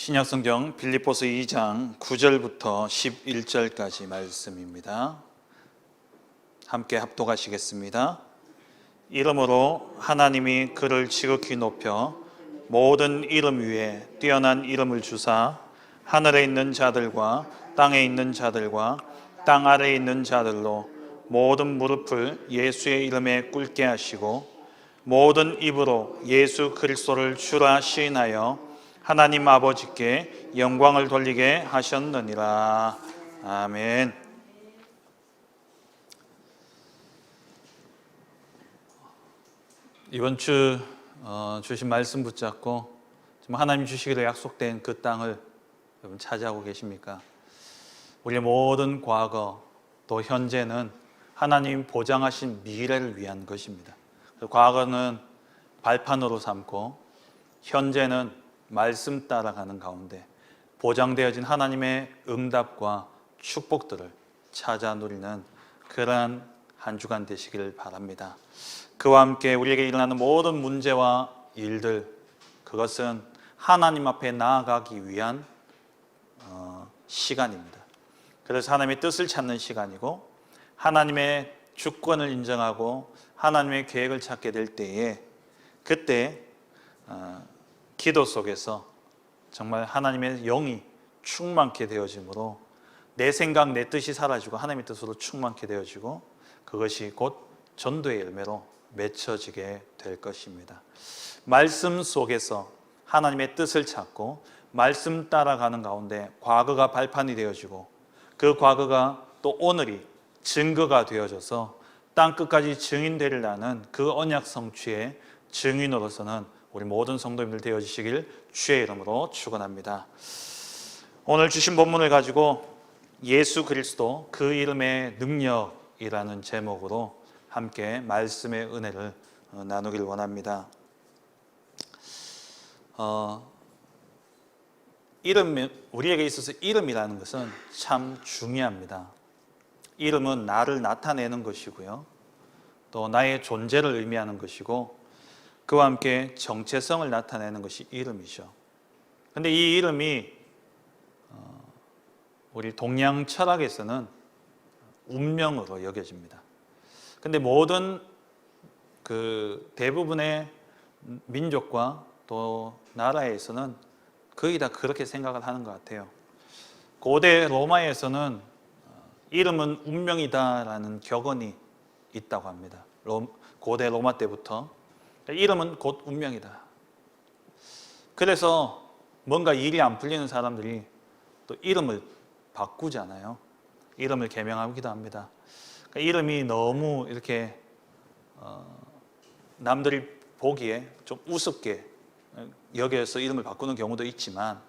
신약성경 빌립보서 2장 9절부터 11절까지 말씀입니다. 함께 합독하시겠습니다. 이름으로 하나님이 그를 지극히 높여 모든 이름 위에 뛰어난 이름을 주사 하늘에 있는 자들과 땅에 있는 자들과 땅 아래에 있는 자들로 모든 무릎을 예수의 이름에 꿇게 하시고 모든 입으로 예수 그리스도를 주라 시인하여 하나님 아버지께 영광을 돌리게 하셨느니라. 아멘. 이번 주 주신 말씀 붙잡고 하나님 주시기로 약속된 그 땅을 여러분 차지하고 계십니까? 우리의 모든 과거 또 현재는 하나님 보장하신 미래를 위한 것입니다. 과거는 발판으로 삼고 현재는 말씀 따라가는 가운데 보장되어진 하나님의 응답과 축복들을 찾아 누리는 그러한 한 주간 되시길 바랍니다. 그와 함께 우리에게 일어나는 모든 문제와 일들, 그것은 하나님 앞에 나아가기 위한 시간입니다. 그래서 하나님의 뜻을 찾는 시간이고 하나님의 주권을 인정하고 하나님의 계획을 찾게 될 때에 그때 기도 속에서 정말 하나님의 영이 충만케 되어지므로 내 생각, 내 뜻이 사라지고 하나님의 뜻으로 충만케 되어지고 그것이 곧 전도의 열매로 맺혀지게 될 것입니다. 말씀 속에서 하나님의 뜻을 찾고 말씀 따라가는 가운데 과거가 발판이 되어지고 그 과거가 또 오늘이 증거가 되어져서 땅끝까지 증인되리라는 그 언약 성취의 증인으로서는 우리 모든 성도님들 되어지시길 주의 이름으로 축원합니다. 오늘 주신 본문을 가지고 예수 그리스도 그 이름의 능력이라는 제목으로 함께 말씀의 은혜를 나누길 원합니다. 우리에게 있어서 이름이라는 것은 참 중요합니다. 이름은 나를 나타내는 것이고요, 또 나의 존재를 의미하는 것이고 그와 함께 정체성을 나타내는 것이 이름이죠. 그런데 이 이름이 우리 동양 철학에서는 운명으로 여겨집니다. 그런데 모든 대부분의 민족과 또 나라에서는 거의 다 그렇게 생각을 하는 것 같아요. 고대 로마에서는 이름은 운명이다라는 격언이 있다고 합니다. 고대 로마 때부터 이름은 곧 운명이다. 그래서 뭔가 일이 안 풀리는 사람들이 또 이름을 바꾸잖아요. 이름을 개명하기도 합니다. 그러니까 이름이 너무 이렇게 남들이 보기에 좀 우습게 여겨서 이름을 바꾸는 경우도 있지만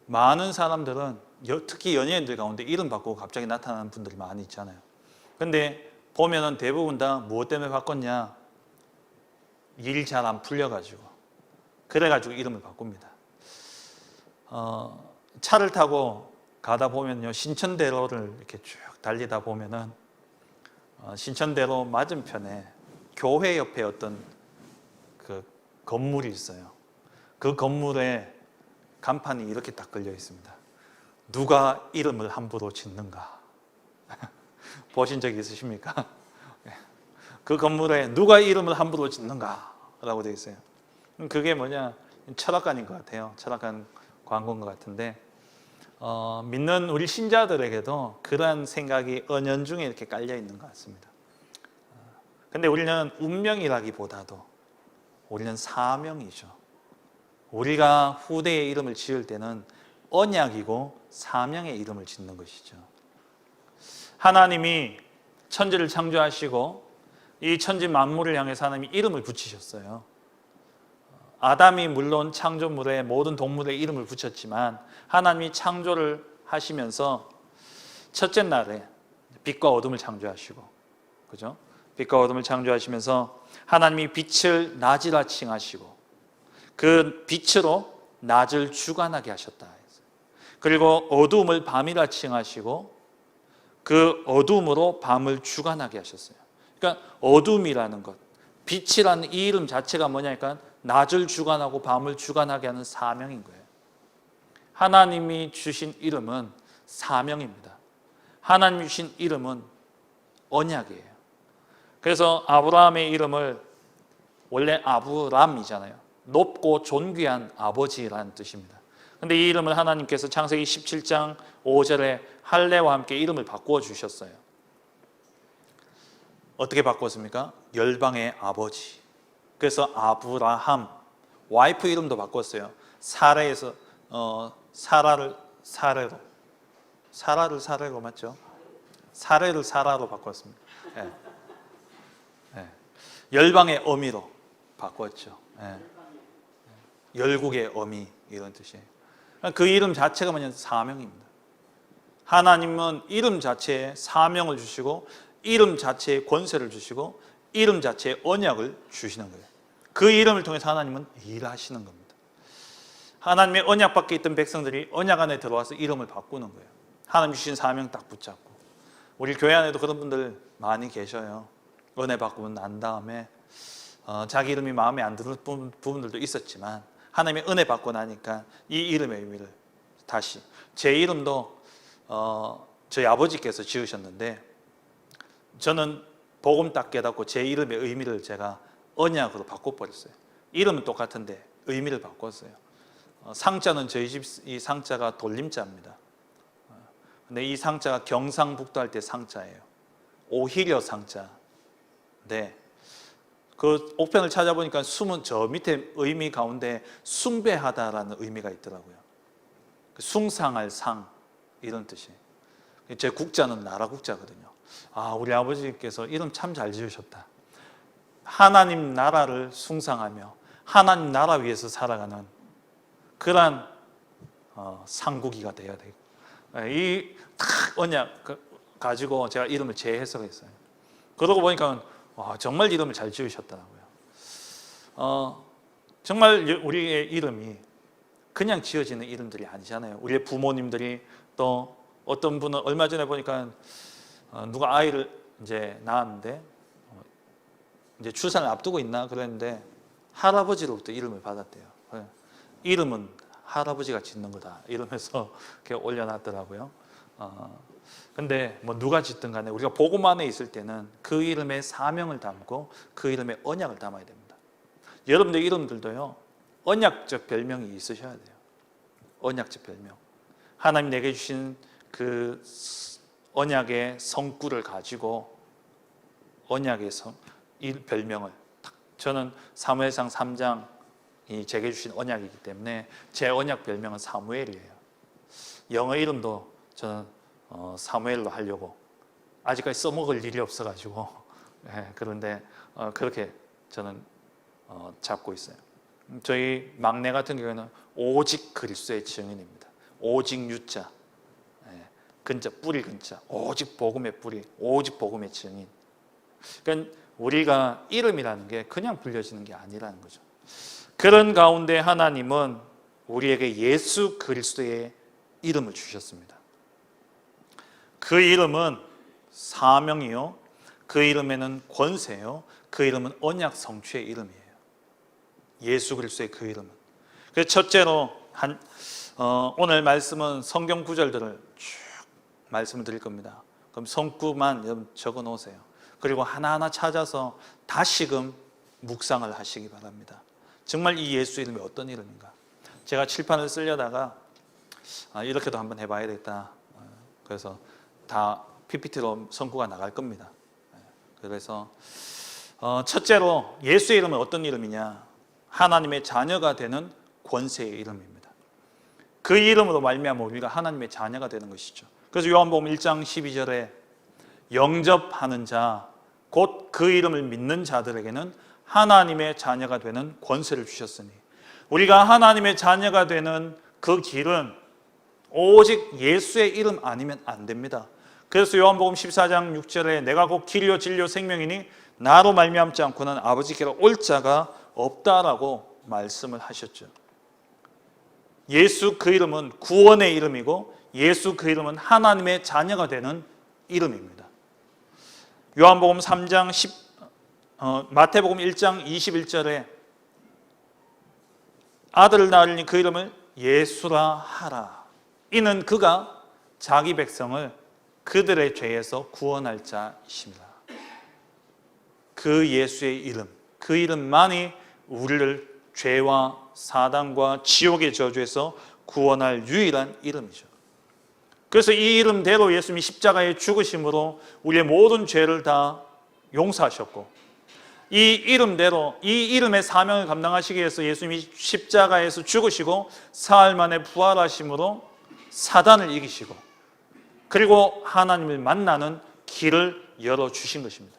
많은 사람들은 특히 연예인들 가운데 이름 바꾸고 갑자기 나타나는 분들이 많이 있잖아요. 그런데 보면은 대부분 다 무엇 때문에 바꿨냐? 일 잘 안 풀려가지고 그래가지고 이름을 바꿉니다. 차를 타고 가다 보면요, 신천대로를 이렇게 쭉 달리다 보면은 신천대로 맞은편에 교회 옆에 어떤 그 건물이 있어요. 그 건물에 간판이 이렇게 딱 걸려 있습니다. 누가 이름을 함부로 짓는가? 보신 적 있으십니까? 그 건물에 누가 이름을 함부로 짓는가? 라고 되어 있어요. 그게 뭐냐? 철학관인 것 같아요. 철학관 광고인 것 같은데 믿는 우리 신자들에게도 그러한 생각이 은연중에 이렇게 깔려 있는 것 같습니다. 근데 우리는 운명이라기보다도 우리는 사명이죠. 우리가 후대의 이름을 지을 때는 언약이고 사명의 이름을 짓는 것이죠. 하나님이 천지를 창조하시고 이 천지 만물을 향해서 하나님이 이름을 붙이셨어요. 아담이 물론 창조물에 모든 동물에 이름을 붙였지만 하나님이 창조를 하시면서 첫째 날에 빛과 어둠을 창조하시고, 그죠? 빛과 어둠을 창조하시면서 하나님이 빛을 낮이라 칭하시고 그 빛으로 낮을 주관하게 하셨다. 그리고 어둠을 밤이라 칭하시고 그 어둠으로 밤을 주관하게 하셨어요. 그러니까 어둠이라는 것, 빛이라는 이 이름 자체가 뭐냐니까 낮을 주관하고 밤을 주관하게 하는 사명인 거예요. 하나님이 주신 이름은 사명입니다. 하나님이 주신 이름은 언약이에요. 그래서 아브라함의 이름을 원래 아브람이잖아요. 높고 존귀한 아버지라는 뜻입니다. 근데 이 이름을 하나님께서 창세기 17장 5절에 할례와 함께 이름을 바꾸어 주셨어요. 어떻게 바꿨습니까? 열방의 아버지. 그래서 아브라함, 와이프 이름도 바꿨어요. 사라에서 사라를 사레로 맞죠? 사레를 사라로 바꿨습니다. 네. 네. 열방의 어미로 바꿨죠. 네. 열국의 어미 이런 뜻이에요. 그 이름 자체가 뭐냐면 사명입니다. 하나님은 이름 자체에 사명을 주시고 이름 자체에 권세를 주시고 이름 자체에 언약을 주시는 거예요. 그 이름을 통해서 하나님은 일하시는 겁니다. 하나님의 언약 밖에 있던 백성들이 언약 안에 들어와서 이름을 바꾸는 거예요. 하나님 주신 사명 딱 붙잡고. 우리 교회 안에도 그런 분들 많이 계셔요. 은혜 받고 난 다음에 자기 이름이 마음에 안 드는 부분들도 있었지만 하나님의 은혜 받고 나니까 이 이름의 의미를 다시, 제 이름도 저희 아버지께서 지으셨는데 저는 복음 딱 깨닫고 제 이름의 의미를 제가 언약으로 바꿔버렸어요. 이름은 똑같은데 의미를 바꿨어요. 상자는 저희 집 이 상자가 돌림자입니다. 근데 이 상자가 경상북도 할 때 상자예요. 오히려 상자. 네. 그 옥편을 찾아보니까 숨은 저 밑에 의미 가운데 숭배하다라는 의미가 있더라고요. 숭상할 상 이런 뜻이에요. 제 국자는 나라 국자거든요. 아, 우리 아버지께서 이름 참 잘 지으셨다. 하나님 나라를 숭상하며 하나님 나라 위에서 살아가는 그러한 상국이가 되어야 되고, 이 언약 가지고 제가 이름을 재해석했어요. 그러고 보니까 와, 정말 이름을 잘 지으셨더라고요. 정말 우리의 이름이 그냥 지어지는 이름들이 아니잖아요. 우리의 부모님들이 또 어떤 분은 얼마 전에 보니까 누가 아이를 이제 낳았는데 이제 출산을 앞두고 있나 그랬는데 할아버지로부터 이름을 받았대요. 이름은 할아버지가 짓는 거다 이러면서 이렇게 올려놨더라고요. 근데 뭐 누가 짓든 간에 우리가 복음 안에 있을 때는 그 이름의 사명을 담고 그 이름의 언약을 담아야 됩니다. 여러분들 이름들도요, 언약적 별명이 있으셔야 돼요. 언약적 별명. 하나님 내게 주신 그 언약의 성구를 가지고 언약의 이 별명을, 저는 사무엘상 3장이 제게 주신 언약이기 때문에 제 언약 별명은 사무엘이에요. 영어 이름도 저는 사무엘로 하려고 아직까지 써먹을 일이 없어가지고 그런데 그렇게 저는 잡고 있어요. 저희 막내 같은 경우에는 오직 그리스도의 증인입니다. 오직 유자, 근자, 뿌리 근자, 오직 복음의 뿌리, 오직 복음의 증인. 그러니까 우리가 이름이라는 게 그냥 불려지는 게 아니라는 거죠. 그런 가운데 하나님은 우리에게 예수 그리스도의 이름을 주셨습니다. 그 이름은 사명이요, 그 이름에는 권세요, 그 이름은 언약 성취의 이름이에요. 예수 그리스도의 그 이름은. 그래서 첫째로 오늘 말씀은 성경 구절들을 쭉 말씀을 드릴 겁니다. 그럼 성구만 여러분 적어 놓으세요. 그리고 하나하나 찾아서 다시금 묵상을 하시기 바랍니다. 정말 이 예수 이름이 어떤 이름인가? 제가 칠판을 쓰려다가 이렇게도 한번 해봐야 되겠다. 그래서 다 PPT로 성구가 나갈 겁니다. 그래서 첫째로 예수의 이름은 어떤 이름이냐? 하나님의 자녀가 되는 권세의 이름입니다. 그 이름으로 말미암아 우리가 하나님의 자녀가 되는 것이죠. 그래서 요한복음 1장 12절에 영접하는 자, 곧 그 이름을 믿는 자들에게는 하나님의 자녀가 되는 권세를 주셨으니, 우리가 하나님의 자녀가 되는 그 길은 오직 예수의 이름 아니면 안 됩니다. 그래서 요한복음 14장 6절에 내가 곧 길이요 진리요 생명이니 나로 말미암지 않고는 아버지께로 올 자가 없다라고 말씀을 하셨죠. 예수 그 이름은 구원의 이름이고 예수 그 이름은 하나님의 자녀가 되는 이름입니다. 요한복음 3장 마태복음 1장 21절에 아들을 낳으니 그 이름을 예수라 하라. 이는 그가 자기 백성을 그들의 죄에서 구원할 자이십니다. 그 예수의 이름, 그 이름만이 우리를 죄와 사단과 지옥의 저주에서 구원할 유일한 이름이죠. 그래서 이 이름대로 예수님이 십자가에 죽으심으로 우리의 모든 죄를 다 용서하셨고, 이 이름대로 이 이름의 사명을 감당하시기 위해서 예수님이 십자가에서 죽으시고 사흘 만에 부활하심으로 사단을 이기시고, 그리고 하나님을 만나는 길을 열어주신 것입니다.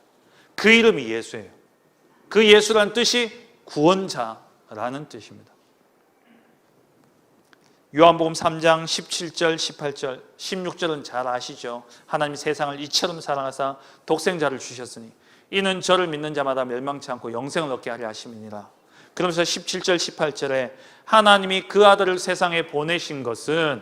그 이름이 예수예요. 그 예수라는 뜻이 구원자라는 뜻입니다. 요한복음 3장 17절, 18절, 16절은 잘 아시죠? 하나님이 세상을 이처럼 사랑하사 독생자를 주셨으니 이는 저를 믿는 자마다 멸망치 않고 영생을 얻게 하려 하심이니라. 그러면서 17절, 18절에 하나님이 그 아들을 세상에 보내신 것은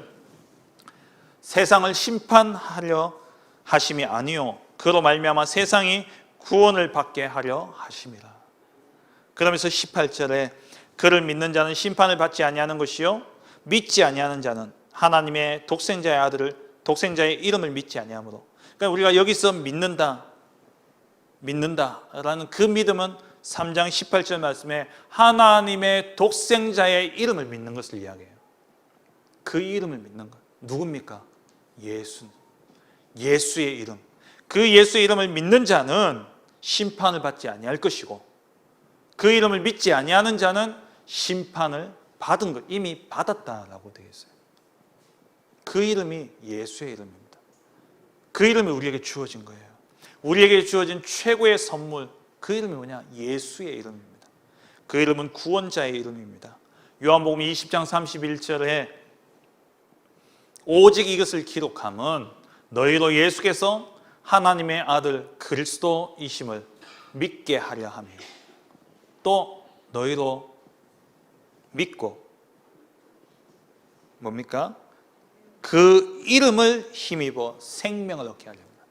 세상을 심판하려 하심이 아니요 그로 말미암아 세상이 구원을 받게 하려 하심이라. 그러면서 18절에 그를 믿는 자는 심판을 받지 아니하는 것이요 믿지 아니하는 자는 하나님의 독생자의 아들을 독생자의 이름을 믿지 아니하므로. 그러니까 우리가 여기서 믿는다라는 그 믿음은 3장 18절 말씀에 하나님의 독생자의 이름을 믿는 것을 이야기해요. 그 이름을 믿는 것. 누굽니까? 예수. 예수의 이름. 그 예수의 이름을 믿는 자는 심판을 받지 아니할 것이고, 그 이름을 믿지 아니하는 자는 심판을 받은 것, 이미 받았다라고 되어 있어요. 그 이름이 예수의 이름입니다. 그 이름이 우리에게 주어진 거예요. 우리에게 주어진 최고의 선물, 그 이름이 뭐냐? 예수의 이름입니다. 그 이름은 구원자의 이름입니다. 요한복음 20장 31절에 오직 이것을 기록함은 너희로 예수께서 하나님의 아들 그리스도이심을 믿게 하려 하며, 또 너희로 믿고 뭡니까? 그 이름을 힘입어 생명을 얻게 하려 합니다.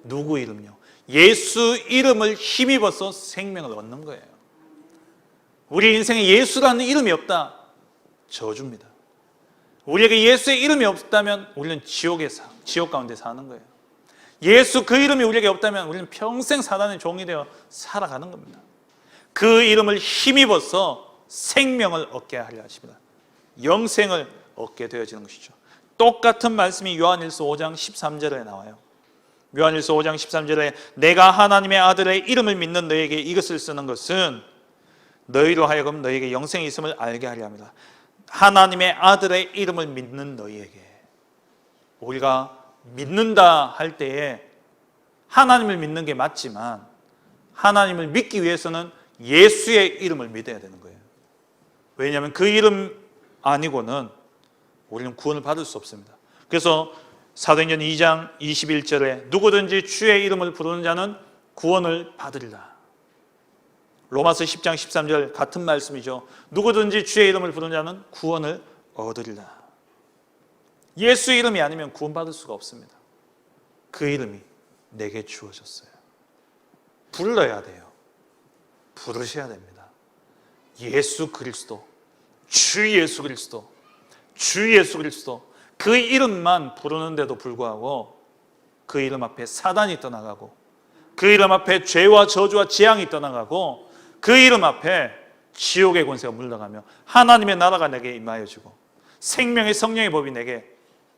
누구 이름요? 예수 이름을 힘입어서 생명을 얻는 거예요. 우리 인생에 예수라는 이름이 없다, 저주입니다. 우리에게 예수의 이름이 없다면 우리는 지옥 가운데 사는 거예요. 예수 그 이름이 우리에게 없다면 우리는 평생 사단의 종이 되어 살아가는 겁니다. 그 이름을 힘입어서 생명을 얻게 하려 하십니다. 영생을 얻게 되어지는 것이죠. 똑같은 말씀이 요한일서 5장 13절에 나와요. 요한일서 5장 13절에 내가 하나님의 아들의 이름을 믿는 너에게 이것을 쓰는 것은 너희로 하여금 너에게 영생이 있음을 알게 하려 합니다. 하나님의 아들의 이름을 믿는 너희에게, 우리가 믿는다 할 때에 하나님을 믿는 게 맞지만 하나님을 믿기 위해서는 예수의 이름을 믿어야 되는 거예요. 왜냐하면 그 이름 아니고는 우리는 구원을 받을 수 없습니다. 그래서 사도행전 2장 21절에 누구든지 주의 이름을 부르는 자는 구원을 받으리라. 로마서 10장 13절 같은 말씀이죠. 누구든지 주의 이름을 부르는 자는 구원을 얻으리라. 예수 이름이 아니면 구원받을 수가 없습니다. 그 이름이 내게 주어졌어요. 불러야 돼요. 부르셔야 됩니다. 예수 그리스도, 주 예수 그리스도, 주 예수 그리스도. 그 이름만 부르는데도 불구하고 그 이름 앞에 사단이 떠나가고, 그 이름 앞에 죄와 저주와 재앙이 떠나가고, 그 이름 앞에 지옥의 권세가 물러가며 하나님의 나라가 내게 임하여지고 생명의 성령의 법이 내게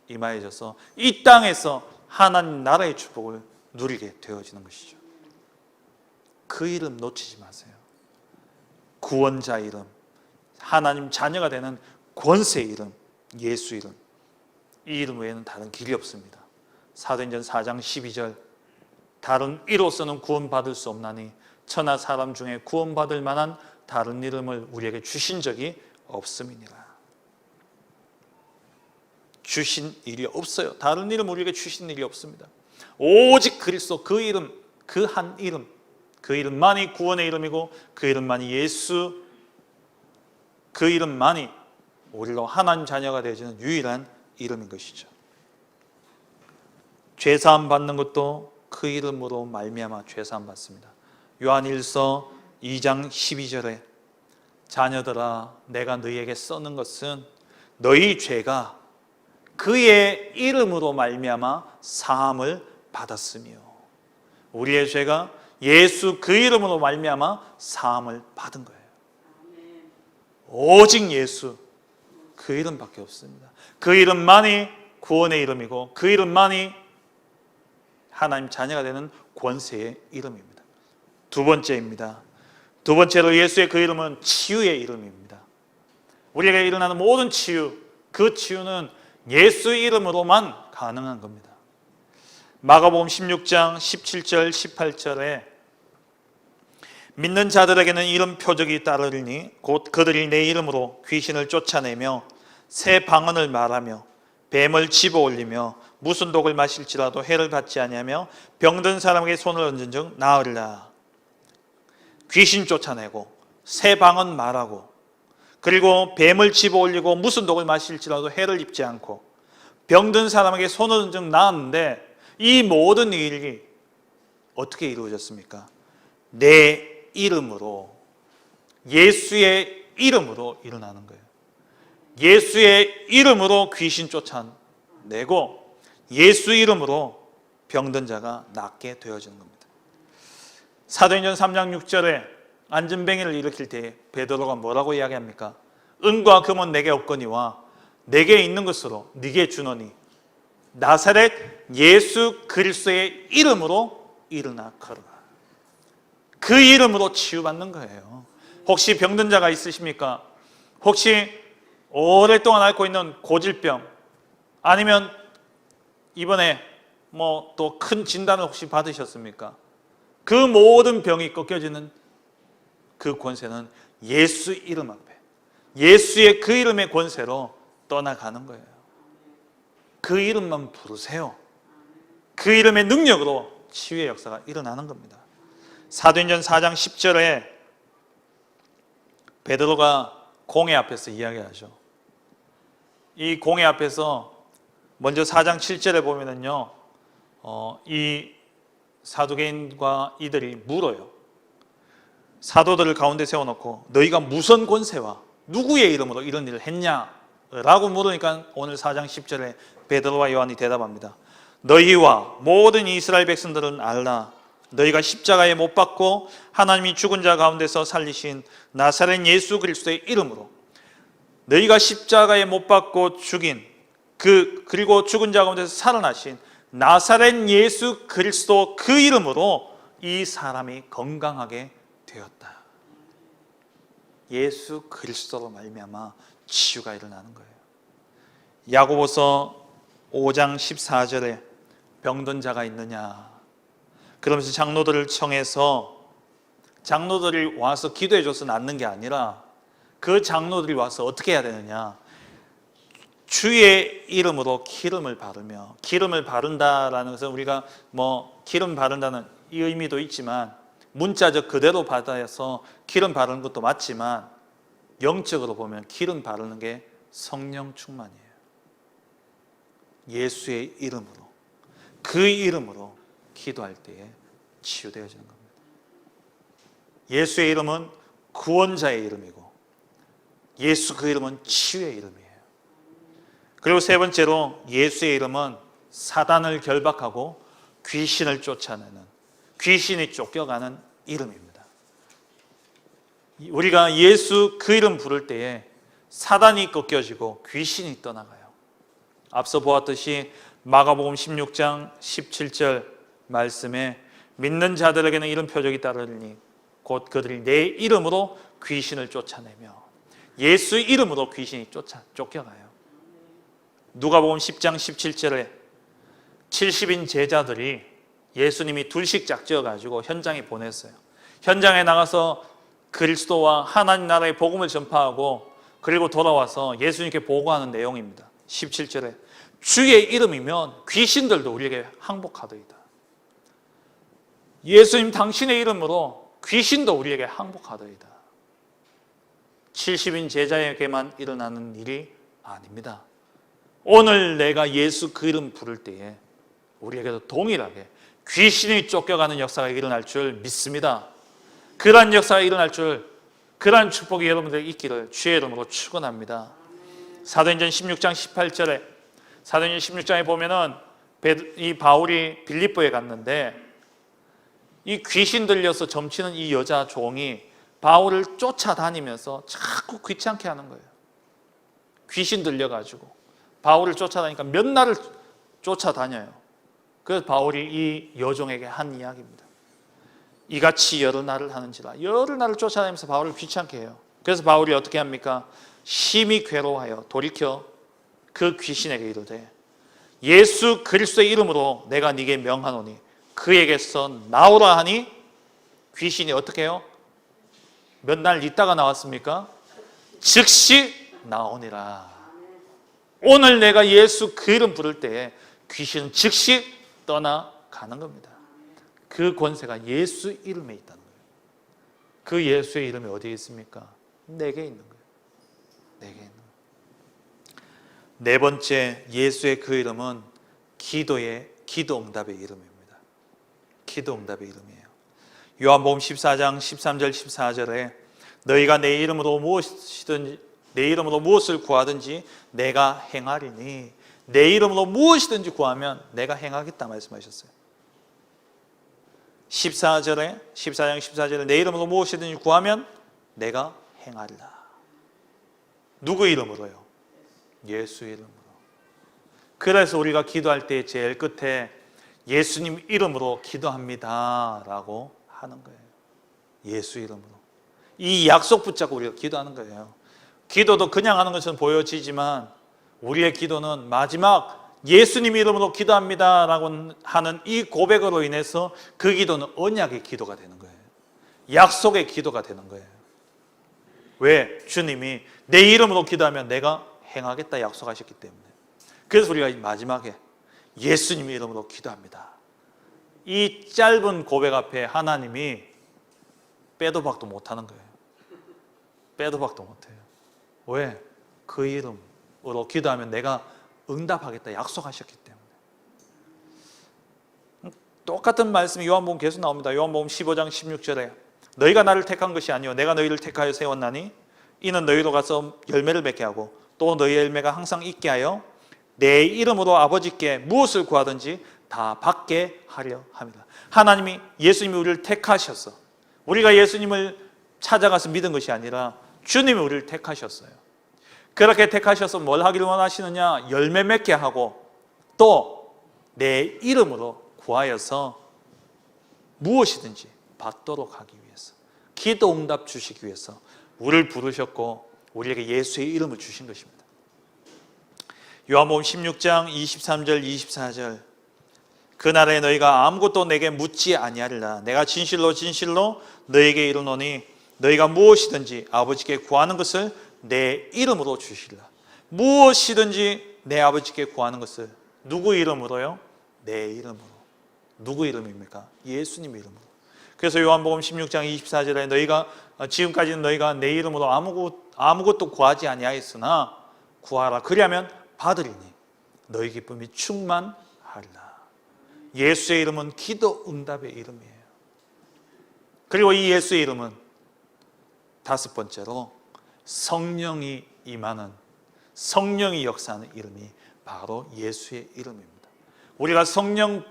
임하여져서 이 땅에서 하나님 나라의 축복을 누리게 되어지는 것이죠. 그 이름 놓치지 마세요. 구원자 이름, 하나님 자녀가 되는 권세의 이름, 예수 이름. 이 이름 외에는 다른 길이 없습니다. 사도행전 4장 12절 다른 이로서는 구원받을 수 없나니 천하 사람 중에 구원받을 만한 다른 이름을 우리에게 주신 적이 없음이니라. 주신 일이 없어요. 다른 이름 우리에게 주신 일이 없습니다. 오직 그리스도 그 이름, 그 한 이름, 그 이름만이 구원의 이름이고 그 이름만이 예수, 그 이름만이 우리로 하나님 자녀가 되어지는 유일한 이름인 것이죠. 죄사함 받는 것도 그 이름으로 말미암아 죄사함 받습니다. 요한일서 2장 12절에 자녀들아 내가 너희에게 써는 것은 너희 죄가 그의 이름으로 말미암아 사함을 받았으며, 우리의 죄가 예수 그 이름으로 말미암아 사함을 받은 거예요. 오직 예수 그 이름밖에 없습니다. 그 이름만이 구원의 이름이고 그 이름만이 하나님 자녀가 되는 권세의 이름입니다. 두 번째입니다. 두 번째로 예수의 그 이름은 치유의 이름입니다. 우리에게 일어나는 모든 치유, 그 치유는 예수 이름으로만 가능한 겁니다. 마가복음 16장 17절 18절에 믿는 자들에게는 이런 표적이 따르리니 곧 그들이 내 이름으로 귀신을 쫓아내며 새 방언을 말하며 뱀을 집어올리며 무슨 독을 마실지라도 해를 받지 아니하며 병든 사람에게 손을 얹은 즉 나으리라. 귀신 쫓아내고 새 방언 말하고 그리고 뱀을 집어올리고 무슨 독을 마실지라도 해를 입지 않고 병든 사람에게 손을 얹은 즉 나았는데, 이 모든 일이 어떻게 이루어졌습니까? 내 이름으로, 예수의 이름으로 일어나는 거예요. 예수의 이름으로 귀신 쫓아내고 예수 이름으로 병든 자가 낫게 되어지는 겁니다. 사도행전 3장 6절에 안전뱅이를 일으킬 때 베드로가 뭐라고 이야기합니까? 은과 금은 내게 없거니와 내게 있는 것으로 네게 주노니 나사렛 예수 그리스도의 이름으로 일어나 걸어라. 그 이름으로 치유받는 거예요. 혹시 병든 자가 있으십니까? 혹시 오랫동안 앓고 있는 고질병, 아니면 이번에 또 큰 진단을 혹시 받으셨습니까? 그 모든 병이 꺾여지는 그 권세는 예수 이름 앞에, 예수의 그 이름의 권세로 떠나가는 거예요. 그 이름만 부르세요. 그 이름의 능력으로 치유의 역사가 일어나는 겁니다. 사도행전 4장 10절에 베드로가 공회 앞에서 이야기하죠. 이 공회 앞에서 먼저 4장 7절에 보면은요, 이 사두개인과 이들이 물어요. 사도들을 가운데 세워놓고 너희가 무슨 권세와 누구의 이름으로 이런 일을 했냐? 라고 물으니까 오늘 4장 10절에 베드로와 요한이 대답합니다. 너희와 모든 이스라엘 백성들은 알라. 너희가 십자가에 못 박고 하나님이 죽은 자 가운데서 살리신 나사렛 예수 그리스도의 이름으로, 너희가 십자가에 못 박고 죽인 그리고 죽은 자 가운데서 살아나신 나사렛 예수 그리스도 그 이름으로 이 사람이 건강하게 되었다. 예수 그리스도로 말미암아 치유가 일어나는 거예요. 야고보서 5장 14절에 병든 자가 있느냐, 그러면서 장로들을 청해서 장로들이 와서 기도해 줘서 낫는 게 아니라 그 장로들이 와서 어떻게 해야 되느냐, 주의 이름으로 기름을 바르며, 기름을 바른다라는 것은 우리가 기름 바른다는 이 의미도 있지만 문자적 그대로 받아서 기름 바르는 것도 맞지만 영적으로 보면 기름 바르는 게 성령 충만이에요. 예수의 이름으로, 그 이름으로 기도할 때에 치유되어지는 겁니다. 예수의 이름은 구원자의 이름이고 예수 그 이름은 치유의 이름이에요. 그리고 세 번째로 예수의 이름은 사단을 결박하고 귀신을 쫓아내는, 귀신이 쫓겨가는 이름입니다. 우리가 예수 그 이름 부를 때에 사단이 꺾여지고 귀신이 떠나가요. 앞서 보았듯이 마가복음 16장 17절 말씀에 믿는 자들에게는 이런 표적이 따르니 곧 그들이 내 이름으로 귀신을 쫓아내며, 예수 이름으로 귀신이 쫓겨가요. 누가복음 10장 17절에 70인 제자들이 예수님이 둘씩 짝지어가지고 현장에 보냈어요. 현장에 나가서 그리스도와 하나님 나라의 복음을 전파하고 그리고 돌아와서 예수님께 보고하는 내용입니다. 17절에 주의 이름이면 귀신들도 우리에게 항복하더이다. 예수님 당신의 이름으로 귀신도 우리에게 항복하더이다. 70인 제자에게만 일어나는 일이 아닙니다. 오늘 내가 예수 그 이름 부를 때에 우리에게도 동일하게 귀신이 쫓겨가는 역사가 일어날 줄 믿습니다. 그러한 역사가 일어날 줄, 그러한 축복이 여러분들에게 있기를 주의 이름으로 축원합니다. 사도행전 16장 18절에 사도행전 16장에 보면은 이 바울이 빌립보에 갔는데 이 귀신 들려서 점치는 이 여자 종이 바울을 쫓아다니면서 자꾸 귀찮게 하는 거예요. 귀신 들려가지고 바울을 쫓아다니니까 몇 날을 쫓아다녀요. 그래서 바울이 이 여종에게 한 이야기입니다. 이같이 여러 날을 하는지라. 여러 날을 쫓아다니면서 바울을 귀찮게 해요. 그래서 바울이 어떻게 합니까? 심히 괴로워하여 돌이켜 그 귀신에게 이르되 예수 그리스도의 이름으로 내가 네게 명하노니 그에게서 나오라 하니 귀신이 어떻게 해요? 몇 날 있다가 나왔습니까? 즉시 나오니라. 오늘 내가 예수 그 이름 부를 때에 귀신은 즉시 떠나가는 겁니다. 그 권세가 예수 이름에 있다는 거예요. 그 예수의 이름이 어디에 있습니까? 내게 있는 거예요. 내게 있는 거예요. 네 번째, 예수의 그 이름은 기도 응답의 이름입니다. 기도 응답의 이름이에요. 요한복음 14장 13절 14절에 너희가 내 이름으로 무엇을 구하든지 내가 행하리니 내 이름으로 무엇이든지 구하면 내가 행하겠다 말씀하셨어요. 14장 14절에 내 이름으로 무엇이든지 구하면 내가 행하리라. 누구 이름으로요? 예수 이름으로. 그래서 우리가 기도할 때 제일 끝에 예수님 이름으로 기도합니다 라고 하는 거예요. 예수 이름으로. 이 약속 붙잡고 우리가 기도하는 거예요. 기도도 그냥 하는 것처럼 보여지지만 우리의 기도는 마지막 예수님 이름으로 기도합니다 라고 하는 이 고백으로 인해서 그 기도는 언약의 기도가 되는 거예요. 약속의 기도가 되는 거예요. 왜? 주님이 내 이름으로 기도하면 내가 행하겠다 약속하셨기 때문에. 그래서 우리가 마지막에 예수님 이름으로 기도합니다. 이 짧은 고백 앞에 하나님이 빼도 박도 못하는 거예요. 빼도 박도 못해요. 왜? 그 이름으로 기도하면 내가 응답하겠다 약속하셨기 때문에. 똑같은 말씀이 요한복음 계속 나옵니다. 요한복음 15장 16절에 너희가 나를 택한 것이 아니요 내가 너희를 택하여 세웠나니 이는 너희로 가서 열매를 맺게 하고 또 너희 열매가 항상 있게 하여 내 이름으로 아버지께 무엇을 구하든지 다 받게 하려 합니다. 하나님이 예수님이 우리를 택하셨어. 우리가 예수님을 찾아가서 믿은 것이 아니라 주님이 우리를 택하셨어요. 그렇게 택하셔서 뭘 하기를 원하시느냐? 열매 맺게 하고 또 내 이름으로 구하여서 무엇이든지 받도록 하기 위해서, 기도 응답 주시기 위해서 우리를 부르셨고 우리에게 예수의 이름을 주신 것입니다. 요한복음 16장 23절 24절 그날에 너희가 아무것도 내게 묻지 아니하리라. 내가 진실로 진실로 너희에게 이르노니 너희가 무엇이든지 아버지께 구하는 것을 내 이름으로 주시리라. 무엇이든지 내 아버지께 구하는 것을 누구 이름으로요? 내 이름으로. 누구 이름입니까? 예수님 이름으로. 그래서 요한복음 16장 24절에 너희가 지금까지는 너희가 내 이름으로 아무것도 구하지 아니하였으나 구하라. 그리하면 받으리니 너희 기쁨이 충만하리라. 예수의 이름은 기도 응답의 이름이에요. 그리고 이 예수의 이름은 다섯 번째로 성령이 임하는, 성령이 역사하는 이름이 바로 예수의 이름입니다. 우리가 성령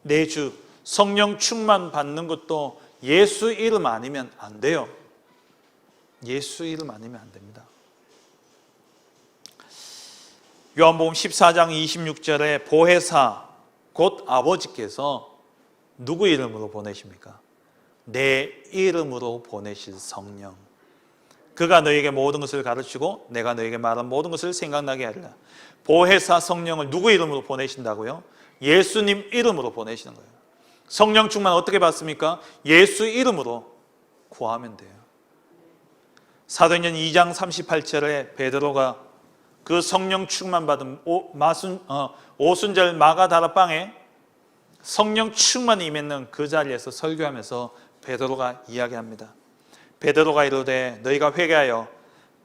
내주, 성령 충만 받는 것도 예수 이름 아니면 안 돼요. 예수 이름 아니면 안 됩니다. 요한복음 14장 26절에 보혜사 곧 아버지께서 누구 이름으로 보내십니까? 내 이름으로 보내실 성령. 그가 너에게 모든 것을 가르치고 내가 너에게 말한 모든 것을 생각나게 하리라. 보혜사 성령을 누구 이름으로 보내신다고요? 예수님 이름으로 보내시는 거예요. 성령 충만 어떻게 받습니까? 예수 이름으로 구하면 돼요. 사도행전 2장 38절에 베드로가 그 성령 충만 받은 오순절 마가다라방에 성령 충만이 임했는 그 자리에서 설교하면서 베드로가 이야기합니다. 베드로가 이르되 너희가 회개하여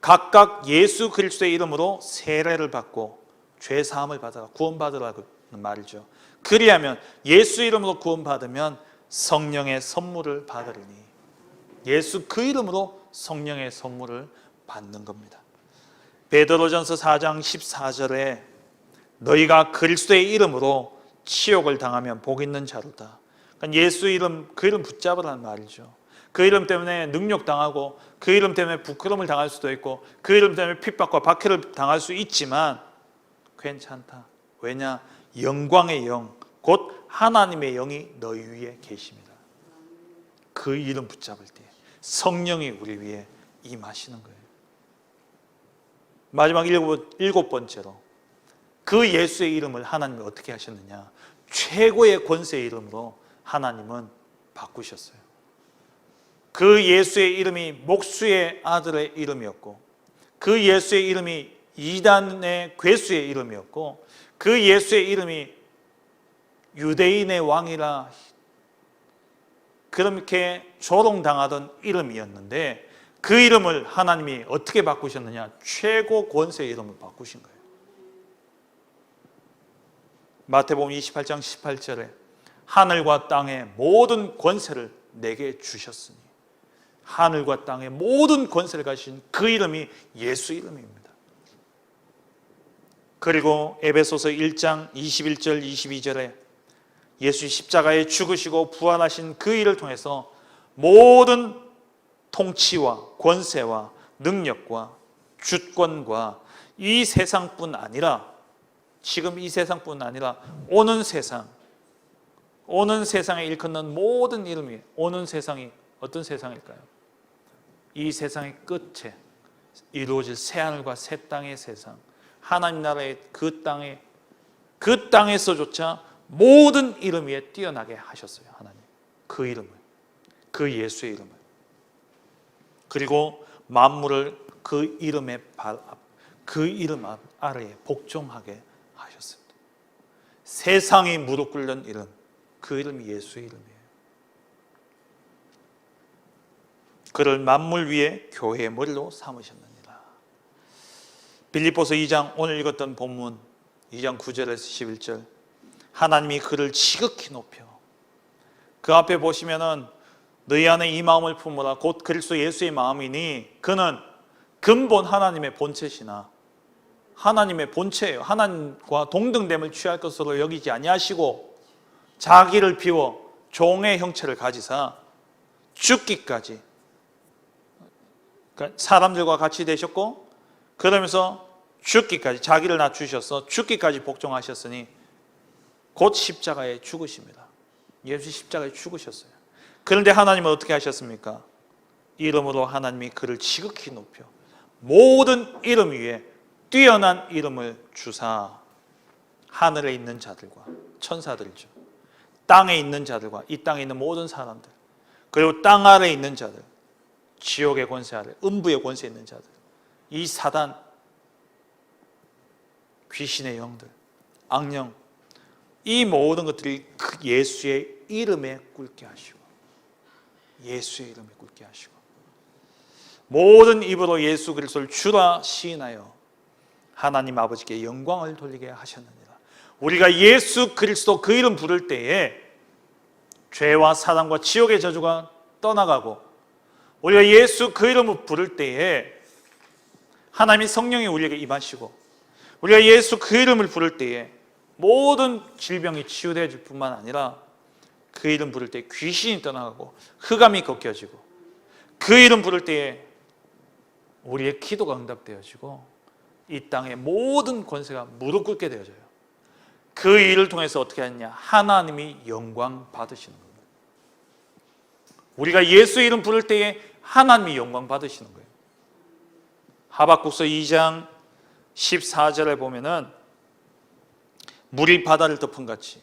각각 예수 그리스도의 이름으로 세례를 받고 죄 사함을 받아라. 구원받으라는 말이죠. 그리하면 예수 이름으로 구원받으면 성령의 선물을 받으리니, 예수 그 이름으로 성령의 선물을 받는 겁니다. 베드로전서 4장 14절에 너희가 그리스도의 이름으로 치욕을 당하면 복 있는 자로다. 그러니까 예수 이름, 그 이름 붙잡으라는 말이죠. 그 이름 때문에 능욕당하고 그 이름 때문에 부끄러움을 당할 수도 있고 그 이름 때문에 핍박과 박해를 당할 수 있지만 괜찮다. 왜냐? 영광의 영, 곧 하나님의 영이 너희 위에 계십니다. 그 이름 붙잡을 때 성령이 우리 위에 임하시는 거예요. 마지막 일곱 번째로 그 예수의 이름을 하나님이 어떻게 하셨느냐? 최고의 권세의 이름으로 하나님은 바꾸셨어요. 그 예수의 이름이 목수의 아들의 이름이었고 그 예수의 이름이 이단의 괴수의 이름이었고 그 예수의 이름이 유대인의 왕이라 그렇게 조롱당하던 이름이었는데 그 이름을 하나님이 어떻게 바꾸셨느냐? 최고 권세의 이름을 바꾸신 거예요. 마태복음 28장 18절에 하늘과 땅의 모든 권세를 내게 주셨으니, 하늘과 땅의 모든 권세를 가진 그 이름이 예수 이름입니다. 그리고 에베소서 1장 21절 22절에 예수 십자가에 죽으시고 부활하신 그 일을 통해서 모든 통치와 권세와 능력과 주권과 이 세상뿐 아니라, 지금 이 세상뿐 아니라 오는 세상에 일컫는 모든 이름이, 오는 세상이 어떤 세상일까요? 이 세상의 끝에 이루어질 새하늘과 새 땅의 세상, 하나님 나라의 그 땅에서조차 모든 이름 위에 뛰어나게 하셨어요. 하나님 그 이름을, 그 예수의 이름을. 그리고 만물을 그 이름의 그 이름 아래에 복종하게 하셨습니다. 세상이 무릎 꿇는 이름, 그 이름이 예수의 이름이에요. 그를 만물 위에 교회의 머리로 삼으셨느니라. 빌립보서 2장, 오늘 읽었던 본문 2장 9절에서 11절, 하나님이 그를 지극히 높여, 그 앞에 보시면은 너희 안에 이 마음을 품으라 곧 그리스도 예수의 마음이니, 그는 근본 하나님의 본체시나, 하나님의 본체예요. 하나님과 동등됨을 취할 것으로 여기지 아니하시고 자기를 비워 종의 형체를 가지사 죽기까지, 그러니까 사람들과 같이 되셨고 그러면서 죽기까지, 자기를 낮추셔서 죽기까지 복종하셨으니 곧 십자가에 죽으십니다. 예수 십자가에 죽으셨어요. 그런데 하나님은 어떻게 하셨습니까? 이름으로 하나님이 그를 지극히 높여 모든 이름 위에 뛰어난 이름을 주사, 하늘에 있는 자들과 천사들이죠, 땅에 있는 자들과 이 땅에 있는 모든 사람들, 그리고 땅 아래에 있는 자들, 지옥의 권세 아래, 음부의 권세에 있는 자들, 이 사단, 귀신의 영들, 악령, 이 모든 것들이 그 예수의 이름에 꿇게 하시고, 예수의 이름에 꿇게 하시고, 모든 입으로 예수 그리스도를 주라 시인하여 하나님 아버지께 영광을 돌리게 하셨느니라. 우리가 예수 그리스도 그 이름 부를 때에 죄와 사단과 지옥의 저주가 떠나가고, 우리가 예수 그 이름을 부를 때에 하나님의 성령이 우리에게 임하시고, 우리가 예수 그 이름을 부를 때에 모든 질병이 치유되어질 뿐만 아니라 그 이름 부를 때 귀신이 떠나가고 흑암이 벗겨지고, 그 이름 부를 때에 우리의 기도가 응답되어지고 이 땅의 모든 권세가 무릎 꿇게 되어져요. 그 일을 통해서 어떻게 하느냐? 하나님이 영광 받으시는 겁니다. 우리가 예수 이름 부를 때에 하나님이 영광 받으시는 거예요. 하박국서 2장 14절에 보면은 물이 바다를 덮은 같이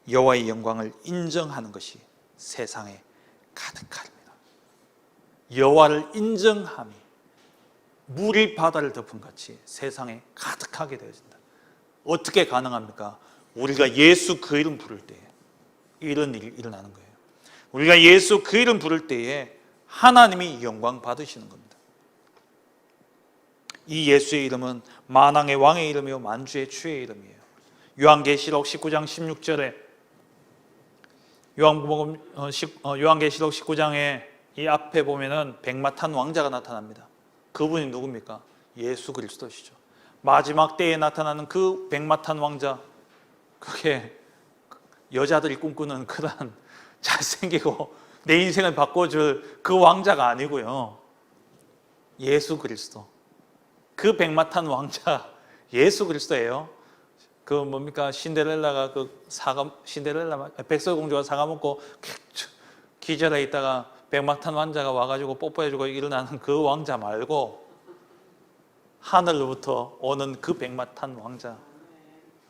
여호와의 영광을 인정하는 것이 세상에 가득하리라. 여호와를 인정함이 물이 바다를 덮은 같이 세상에 가득하게 되어진다. 어떻게 가능합니까? 우리가 예수 그 이름 부를 때에 이런 일이 일어나는 거예요. 우리가 예수 그 이름 부를 때에 하나님이 영광 받으시는 겁니다. 이 예수의 이름은 만왕의 왕의 이름이요 만주의 주의 이름이에요. 요한계시록 19장 16절에 요한계시록 19장에 이 앞에 보면은 백마 탄 왕자가 나타납니다. 그분이 누굽니까? 예수 그리스도시죠. 마지막 때에 나타나는 그 백마탄 왕자, 그게 여자들이 꿈꾸는 그런 잘생기고 내 인생을 바꿔줄 그 왕자가 아니고요, 예수 그리스도, 그 백마탄 왕자 예수 그리스도예요. 그 뭡니까, 신데렐라가 신데렐라 백설공주가 사과 먹고 기절해 있다가 백마탄 왕자가 와가지고 뽀뽀해주고 일어나는 그 왕자 말고, 하늘로부터 오는 그 백마탄 왕자,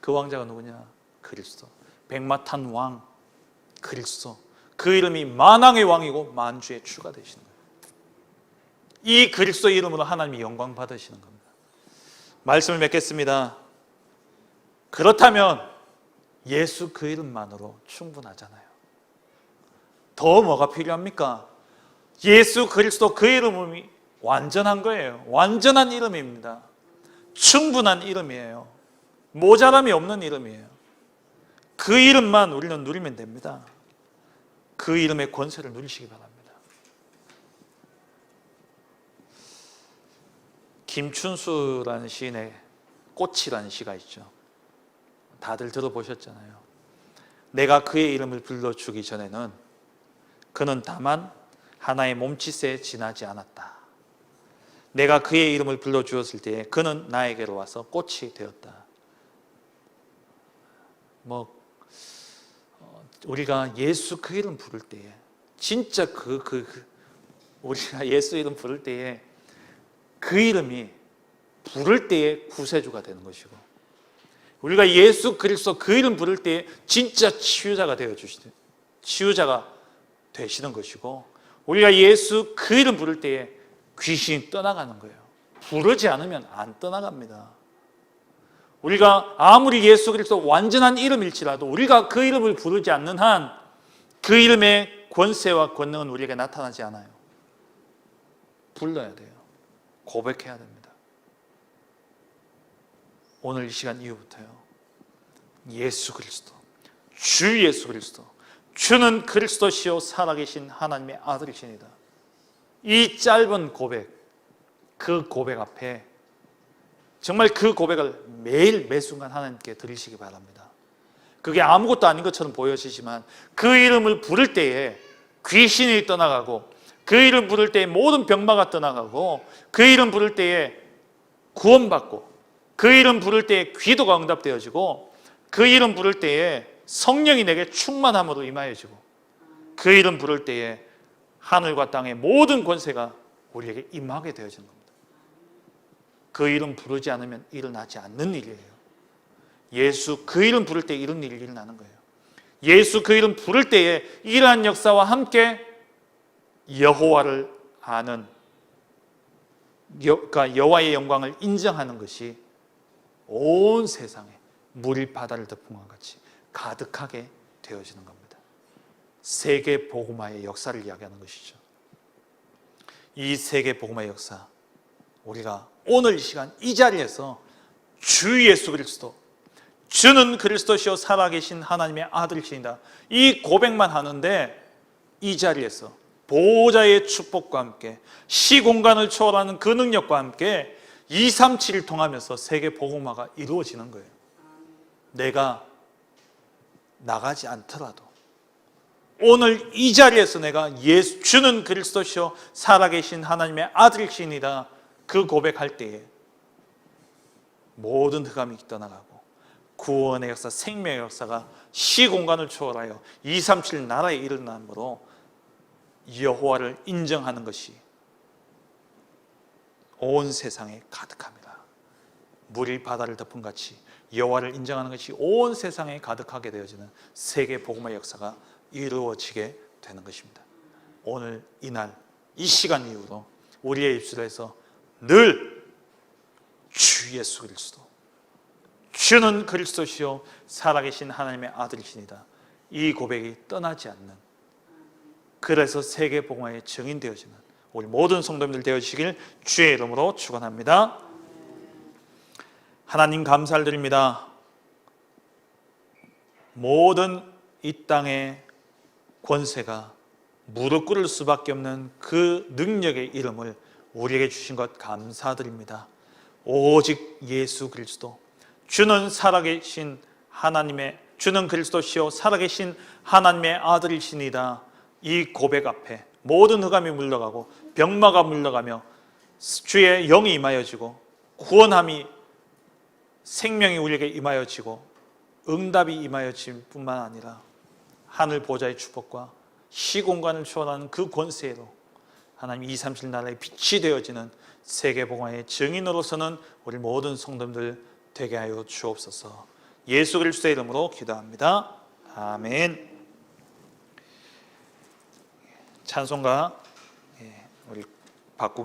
그 왕자가 누구냐? 그리스도. 백마탄 왕 그리스도. 그 이름이 만왕의 왕이고 만주의 주가 되시는 거예요. 이 그리스도 이름으로 하나님이 영광 받으시는 겁니다. 말씀을 맺겠습니다. 그렇다면 예수 그 이름만으로 충분하잖아요. 더 뭐가 필요합니까? 예수 그리스도 그 이름이 완전한 거예요. 완전한 이름입니다. 충분한 이름이에요. 모자람이 없는 이름이에요. 그 이름만 우리는 누리면 됩니다. 그 이름의 권세를 누리시기 바랍니다. 김춘수라는 시인의 꽃이라는 시가 있죠. 다들 들어보셨잖아요. 내가 그의 이름을 불러주기 전에는 그는 다만 하나의 몸짓에 지나지 않았다. 내가 그의 이름을 불러주었을 때에 그는 나에게로 와서 꽃이 되었다. 우리가 예수 그 이름 부를 때에, 진짜 우리가 예수 이름 부를 때에 그 이름이 부를 때에 구세주가 되는 것이고, 우리가 예수 그리스도 그 이름 부를 때에 진짜 치유자가 되시는 것이고, 우리가 예수 그 이름 부를 때에 귀신이 떠나가는 거예요. 부르지 않으면 안 떠나갑니다. 우리가 아무리 예수 그리스도 완전한 이름일지라도 우리가 그 이름을 부르지 않는 한 그 이름의 권세와 권능은 우리에게 나타나지 않아요. 불러야 돼요. 고백해야 됩니다. 오늘 이 시간 이후부터요, 예수 그리스도, 주 예수 그리스도, 주는 그리스도시요 살아계신 하나님의 아들이시니다. 이 짧은 고백, 그 고백 앞에 정말 그 고백을 매일 매순간 하나님께 드리시기 바랍니다. 그게 아무것도 아닌 것처럼 보여지지만 그 이름을 부를 때에 귀신이 떠나가고, 그 이름 부를 때에 모든 병마가 떠나가고, 그 이름 부를 때에 구원받고, 그 이름 부를 때에 기도가 응답되어지고, 그 이름 부를 때에 성령이 내게 충만함으로 임하여지고, 그 이름 부를 때에 하늘과 땅의 모든 권세가 우리에게 임하게 되어지는 겁니다. 그 이름 부르지 않으면 일어나지 않는 일이에요. 예수 그 이름 부를 때 이런 일이 일어나는 거예요. 예수 그 이름 부를 때에 이러한 역사와 함께 여호와를 아는, 그러니까 여호와의 영광을 인정하는 것이 온 세상에 물이 바다를 덮은 것 같이 가득하게 되어지는 겁니다. 세계 복음화의 역사를 이야기하는 것이죠. 이 세계 복음화의 역사, 우리가 오늘 이 시간 이 자리에서 주 예수 그리스도, 주는 그리스도시요 살아계신 하나님의 아들이시니다, 이 고백만 하는데 이 자리에서 보호자의 축복과 함께 시공간을 초월하는 그 능력과 함께 237을 통하면서 세계 복음화가 이루어지는 거예요. 내가 나가지 않더라도 오늘 이 자리에서 내가 주는 그리스도시요 살아계신 하나님의 아들이시니다, 그 고백할 때에 모든 흑암이 떠나가고 구원의 역사, 생명의 역사가 시공간을 초월하여 237 나라에 일어남으로 여호와를 인정하는 것이 온 세상에 가득합니다. 물이 바다를 덮은 같이 여호와를 인정하는 것이 온 세상에 가득하게 되어지는 세계 복음의 역사가 이루어지게 되는 것입니다. 오늘 이날 이 시간 이후로 우리의 입술에서 늘 주 예수 그리스도, 주는 그리스도시요 살아계신 하나님의 아들이시니다, 이 고백이 떠나지 않는, 그래서 세계 복음화의 증인되어지는 우리 모든 성도님들 되어주시길 주의 이름으로 축원합니다. 하나님 감사를 드립니다. 모든 이 땅의 권세가 무릎 꿇을 수밖에 없는 그 능력의 이름을 우리에게 주신 것 감사드립니다. 오직 예수 그리스도, 주는 살아계신 하나님의, 주는 그리스도시요 살아계신 하나님의 아들이시니다. 이 고백 앞에 모든 흑암이 물러가고 병마가 물러가며 주의 영이 임하여지고 구원함이, 생명이 우리에게 임하여지고 응답이 임하여질 뿐만 아니라 하늘 보좌의 축복과 시공간을 초월하는 그 권세로 하나님 237 나라의 빛이 되어지는 세계복음화의 증인으로서는 우리 모든 성도들 되게 하여 주옵소서. 예수 그리스도의 이름으로 기도합니다. 아멘. 찬송가 우리 바꾸게